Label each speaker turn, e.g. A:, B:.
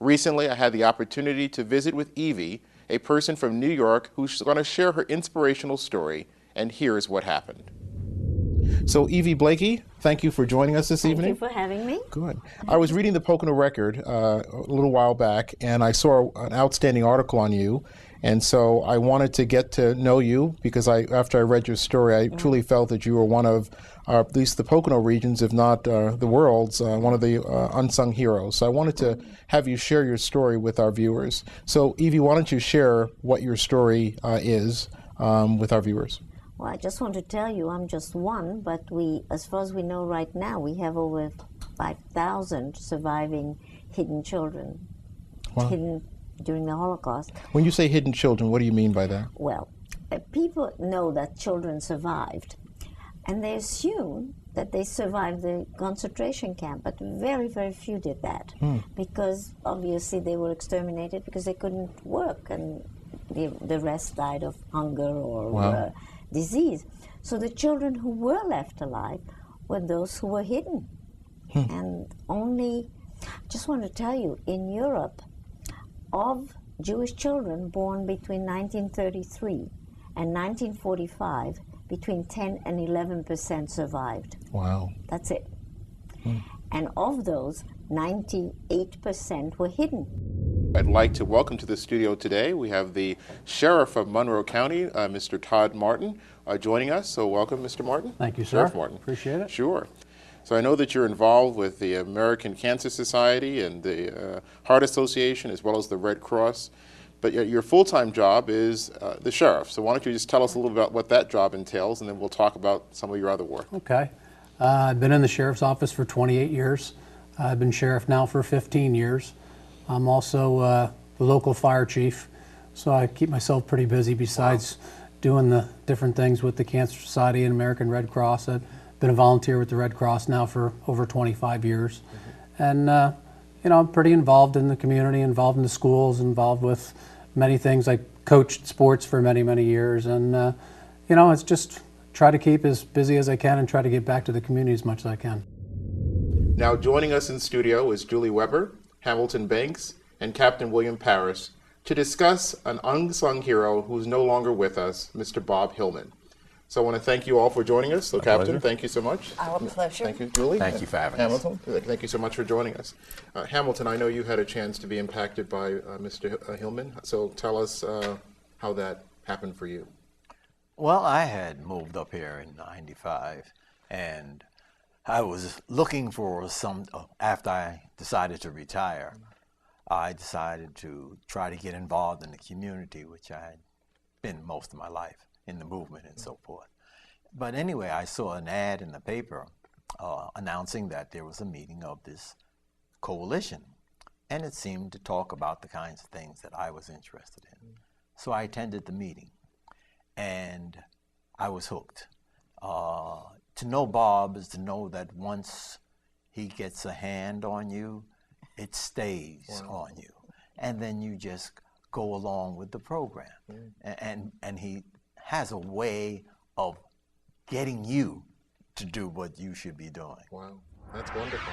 A: Recently, I had the opportunity to visit with Evie, a person from New York who's going to share her inspirational story, and here's what happened. So, Evie Blakey, thank you for joining us this evening.
B: Thank you for having me.
A: Good. I was reading the Pocono Record a little while back, and I saw an outstanding article on you. And so I wanted to get to know you because after I read your story, I truly felt that you were one of, at least the Pocono regions, if not the world's, one of the unsung heroes. So I wanted to have you share your story with our viewers. So, Evie, why don't you share what your story is with our viewers?
B: Well, I just want to tell you I'm just one, but as far as we know right now, we have over 5,000 surviving hidden children.
A: Wow.
B: Hidden during the Holocaust.
A: When you say hidden children, what do you mean by that?
B: Well, people know that children survived, and they assume that they survived the concentration camp, but very, very few did that, because obviously they were exterminated because they couldn't work, and the rest died of hunger or disease. So the children who were left alive were those who were hidden. And just want to tell you, in Europe, of Jewish children born between 1933 and 1945, between 10 and 11% survived.
A: Wow.
B: That's it. And of those, 98% were hidden.
A: I'd like to welcome to the studio today, we have the Sheriff of Monroe County, Mr. Todd Martin, joining us. So welcome, Mr. Martin.
C: Thank you, sir.
A: Sheriff Martin.
C: Appreciate it.
A: Sure. So I know that you're involved with the American Cancer Society and the Heart Association, as well as the Red Cross, but your full-time job is the sheriff. So why don't you just tell us a little about what that job entails, and then we'll talk about some of your other work.
C: Okay. I've been in the sheriff's office for 28 years. I've been sheriff now for 15 years. I'm also the local fire chief, so I keep myself pretty busy besides doing the different things with the Cancer Society and American Red Cross. I've been a volunteer with the Red Cross now for over 25 years. And, I'm pretty involved in the community, involved in the schools, involved with many things. I coached sports for many, many years. And, it's just try to keep as busy as I can and try to get back to the community as much as I can.
A: Now joining us in studio is Julie Weber, Hamilton Banks, and Captain William Paris to discuss an unsung hero who's no longer with us, Mr. Bob Hillman. So I want to thank you all for joining us. So, Captain,
D: pleasure.
A: Thank you so much.
B: Our pleasure.
A: Thank you, Julie.
D: Thank you for having us.
A: Hamilton, thank you so much for joining us. Hamilton, I know you had a chance to be impacted by Mr. Hillman. So tell us how that happened for you.
D: Well, I had moved up here in '95, and I was looking for after I decided to retire, I decided to try to get involved in the community, which I had been most of my life, in the movement and so forth. But anyway, I saw an ad in the paper announcing that there was a meeting of this coalition, and it seemed to talk about the kinds of things that I was interested in. So I attended the meeting, and I was hooked. To know Bob is to know that once he gets a hand on you, it stays on you. And then you just go along with the program. And he has a way of getting you to do what you should be doing.
A: Wow, that's wonderful.